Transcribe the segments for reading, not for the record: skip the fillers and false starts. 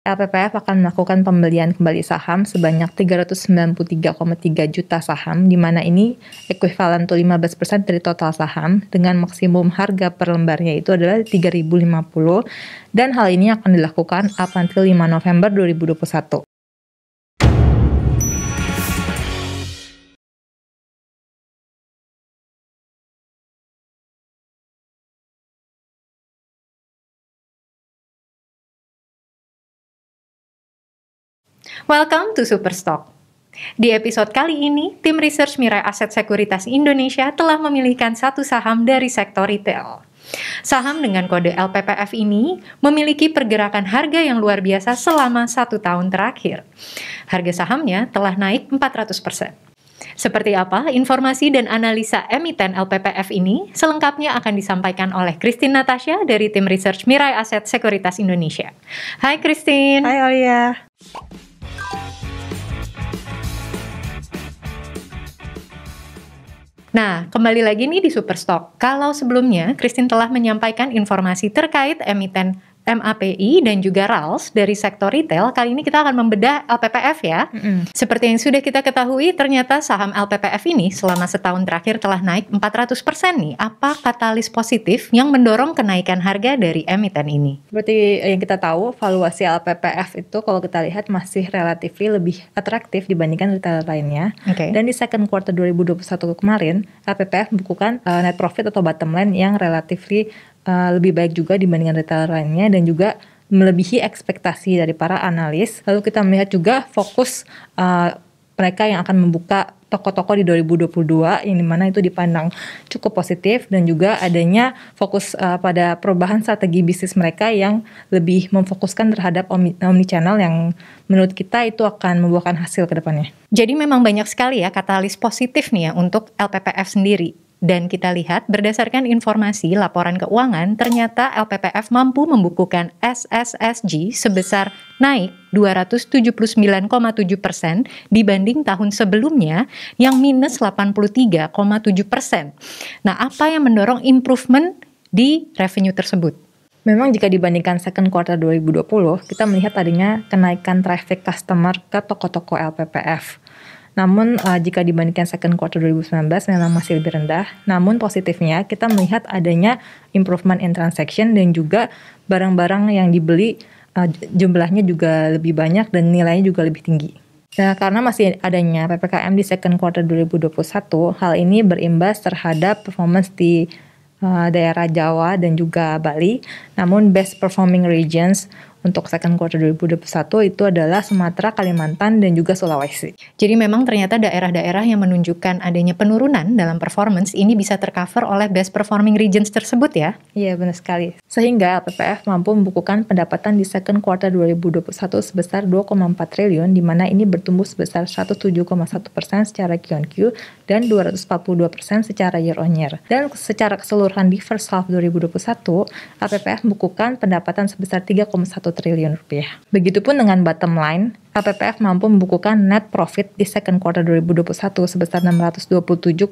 LPPF akan melakukan pembelian kembali saham sebanyak 393,3 juta saham, di mana ini ekuivalen untuk 15% dari total saham, dengan maksimum harga per lembarnya itu adalah 3.050, dan hal ini akan dilakukan up until 5 November 2021. Welcome to Superstock. Di episode kali ini, tim research Mirai Aset Sekuritas Indonesia telah memilihkan satu saham dari sektor retail. Saham dengan kode LPPF ini memiliki pergerakan harga yang luar biasa selama 1 tahun terakhir. Harga sahamnya telah naik 400%. Seperti apa informasi dan analisa emiten LPPF ini? Selengkapnya akan disampaikan oleh Christine Natasha dari tim research Mirai Aset Sekuritas Indonesia. Hai Christine. Hai Aulia. Nah, kembali lagi nih di Superstock. Kalau sebelumnya, Christine telah menyampaikan informasi terkait emiten MAPI dan juga RALS dari sektor retail, kali ini kita akan membedah LPPF ya. Seperti yang sudah kita ketahui, ternyata saham LPPF ini selama setahun terakhir telah naik 400% nih. Apa katalis positif yang mendorong kenaikan harga dari emiten ini? Seperti yang kita tahu, valuasi LPPF itu kalau kita lihat masih relatif lebih atraktif dibandingkan retail lainnya. Dan di second quarter 2021 kemarin, LPPF membukukan net profit atau bottom line yang relatif lebih baik juga dibandingkan retail lainnya, dan juga melebihi ekspektasi dari para analis. Lalu kita melihat juga fokus mereka yang akan membuka toko-toko di 2022, yang dimana itu dipandang cukup positif, dan juga adanya fokus pada perubahan strategi bisnis mereka yang lebih memfokuskan terhadap omnichannel yang menurut kita itu akan membuahkan hasil ke depannya. Jadi memang banyak sekali ya katalis positif nih ya untuk LPPF sendiri. Dan kita lihat berdasarkan informasi laporan keuangan, ternyata LPPF mampu membukukan SSSG sebesar naik 279,7% dibanding tahun sebelumnya yang minus 83,7%. Nah, apa yang mendorong improvement di revenue tersebut? Memang jika dibandingkan second quarter 2020, kita melihat adanya kenaikan traffic customer ke toko-toko LPPF. Namun jika dibandingkan second quarter 2019 memang masih lebih rendah. Namun positifnya kita melihat adanya improvement in transaction, dan juga barang-barang yang dibeli jumlahnya juga lebih banyak dan nilainya juga lebih tinggi. Nah, karena masih adanya PPKM di second quarter 2021, hal ini berimbas terhadap performance di daerah Jawa dan juga Bali. Namun best performing regions untuk second quarter 2021 itu adalah Sumatera, Kalimantan, dan juga Sulawesi. Jadi memang ternyata daerah-daerah yang menunjukkan adanya penurunan dalam performance ini bisa tercover oleh best performing regions tersebut ya? Iya, benar sekali. Sehingga LPPF mampu membukukan pendapatan di second quarter 2021 sebesar 2,4 triliun, di mana ini bertumbuh sebesar 107,1% secara Q-on-Q dan 242% secara year-on-year. Dan secara keseluruhan di first half 2021, LPPF membukukan pendapatan sebesar 3,1 triliun rupiah. Begitupun dengan bottom line, LPPF mampu membukukan net profit di second quarter 2021 sebesar 627,8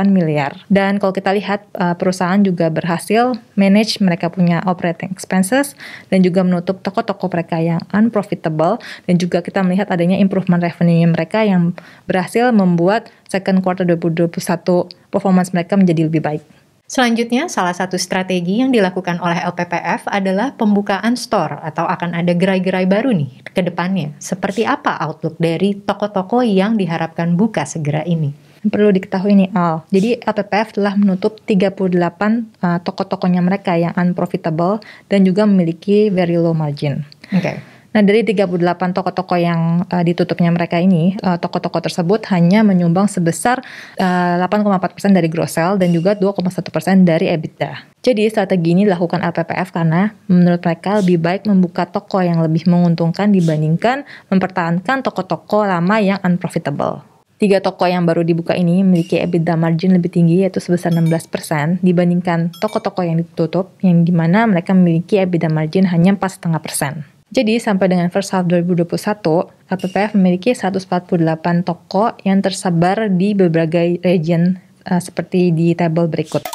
miliar. Dan kalau kita lihat, perusahaan juga berhasil manage mereka punya operating expenses dan juga menutup toko-toko mereka yang unprofitable, dan juga kita melihat adanya improvement revenue mereka yang berhasil membuat second quarter 2021 performance mereka menjadi lebih baik. Selanjutnya, salah satu strategi yang dilakukan oleh LPPF adalah pembukaan store atau akan ada gerai-gerai baru nih ke depannya. Seperti apa outlook dari toko-toko yang diharapkan buka segera ini? Perlu diketahui nih Al, jadi LPPF telah menutup 38 toko-tokonya mereka yang unprofitable dan juga memiliki very low margin. Nah, dari 38 toko-toko yang ditutupnya mereka ini, toko-toko tersebut hanya menyumbang sebesar 8,4% dari gross sale dan juga 2,1% dari EBITDA. Jadi strategi ini dilakukan LPPF karena menurut mereka lebih baik membuka toko yang lebih menguntungkan dibandingkan mempertahankan toko-toko lama yang unprofitable. 3 toko yang baru dibuka ini memiliki EBITDA margin lebih tinggi, yaitu sebesar 16% dibandingkan toko-toko yang ditutup, yang dimana mereka memiliki EBITDA margin hanya 4,5%. Jadi sampai dengan first half 2021, LPPF memiliki 148 toko yang tersebar di berbagai region seperti di tabel berikut.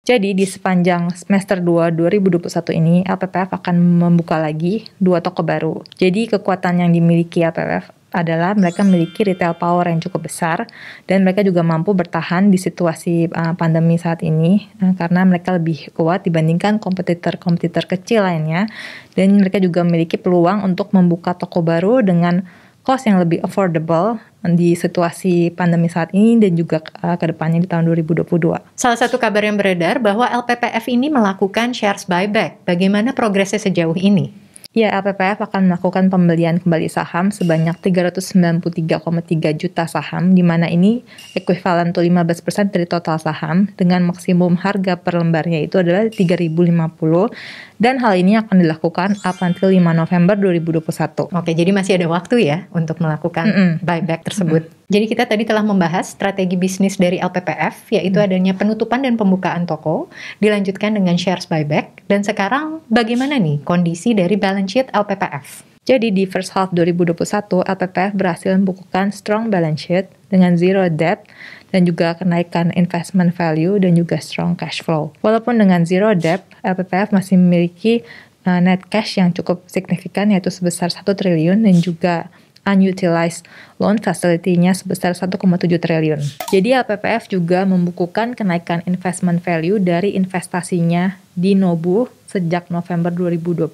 Jadi di sepanjang semester 2 2021 ini, LPPF akan membuka lagi 2 toko baru. Jadi kekuatan yang dimiliki LPPF adalah mereka memiliki retail power yang cukup besar dan mereka juga mampu bertahan di situasi pandemi saat ini karena mereka lebih kuat dibandingkan kompetitor-kompetitor kecil lainnya, dan mereka juga memiliki peluang untuk membuka toko baru dengan cost yang lebih affordable di situasi pandemi saat ini dan juga ke depannya di tahun 2022. Salah satu kabar yang beredar bahwa LPPF ini melakukan shares buyback. Bagaimana progresnya sejauh ini? Ya, LPPF akan melakukan pembelian kembali saham sebanyak 393,3 juta saham, di mana ini ekuivalen untuk 15% dari total saham, dengan maksimum harga per lembarnya itu adalah 3.050, dan hal ini akan dilakukan up until 5 November 2021. Oke, jadi masih ada waktu ya untuk melakukan buyback tersebut. Jadi kita tadi telah membahas strategi bisnis dari LPPF, yaitu adanya penutupan dan pembukaan toko, dilanjutkan dengan shares buyback, dan sekarang bagaimana nih kondisi dari balance sheet LPPF? Jadi di first half 2021, LPPF berhasil membukukan strong balance sheet dengan zero debt dan juga kenaikan investment value dan juga strong cash flow. Walaupun dengan zero debt, LPPF masih memiliki net cash yang cukup signifikan, yaitu sebesar 1 triliun dan juga unutilized loan facility-nya sebesar 1,7 triliun. Jadi LPPF juga membukukan kenaikan investment value dari investasinya di Nobu sejak November 2020,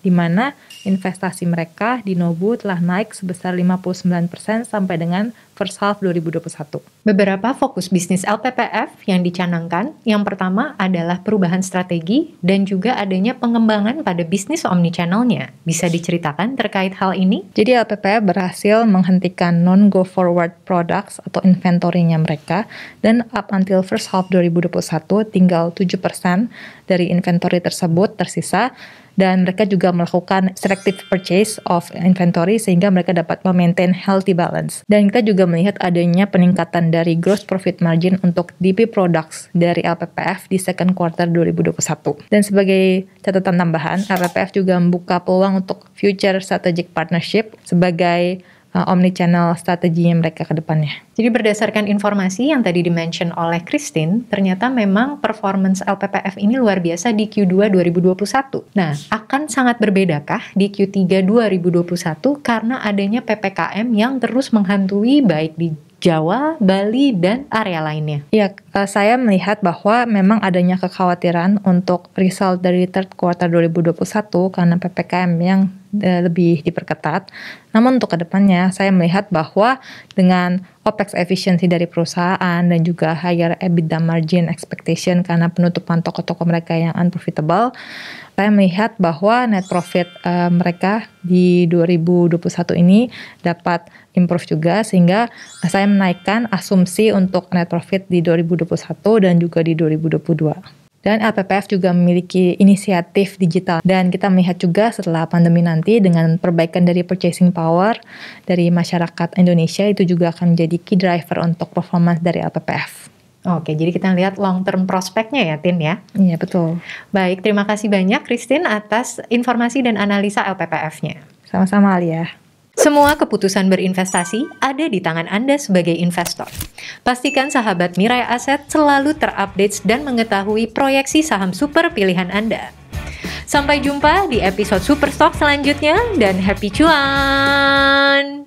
di mana investasi mereka di Nobu telah naik sebesar 59% sampai dengan first half 2021. Beberapa fokus bisnis LPPF yang dicanangkan, yang pertama adalah perubahan strategi dan juga adanya pengembangan pada bisnis omnichannel-nya. Bisa diceritakan terkait hal ini? Jadi LPPF berhasil menghentikan non-go forward products atau inventory-nya mereka, dan up until first half 2021 tinggal 7% dari inventory tersebut tersisa, dan mereka juga melakukan selective purchase of inventory sehingga mereka dapat memaintain healthy balance. Dan kita juga melihat adanya peningkatan dari gross profit margin untuk DP products dari LPPF di second quarter 2021. Dan sebagai catatan tambahan, LPPF juga membuka peluang untuk future strategic partnership sebagai omnichannel strateginya mereka ke depannya. Jadi berdasarkan informasi yang tadi dimention oleh Christine, ternyata memang performance LPPF ini luar biasa di Q2 2021. Nah, akan sangat berbedakah di Q3 2021 karena adanya PPKM yang terus menghantui baik di Jawa, Bali, dan area lainnya? Ya, saya melihat bahwa memang adanya kekhawatiran untuk result dari third quarter 2021 karena PPKM yang lebih diperketat. Namun untuk kedepannya, saya melihat bahwa dengan OPEX efficiency dari perusahaan dan juga higher EBITDA margin expectation karena penutupan toko-toko mereka yang unprofitable, saya melihat bahwa net profit mereka di 2021 ini dapat improve juga, sehingga saya menaikkan asumsi untuk net profit di 2021 dan juga di 2022. Dan LPPF juga memiliki inisiatif digital, dan kita melihat juga setelah pandemi nanti dengan perbaikan dari purchasing power dari masyarakat Indonesia itu juga akan menjadi key driver untuk performance dari LPPF. Oke, jadi kita lihat long term prospeknya ya, Tin ya? Iya, betul. Baik, terima kasih banyak Christine atas informasi dan analisa LPPF-nya. Sama-sama, Alia. Semua keputusan berinvestasi ada di tangan Anda sebagai investor. Pastikan sahabat Mirai Aset selalu terupdate dan mengetahui proyeksi saham super pilihan Anda. Sampai jumpa di episode Super Stock selanjutnya, dan happy cuan!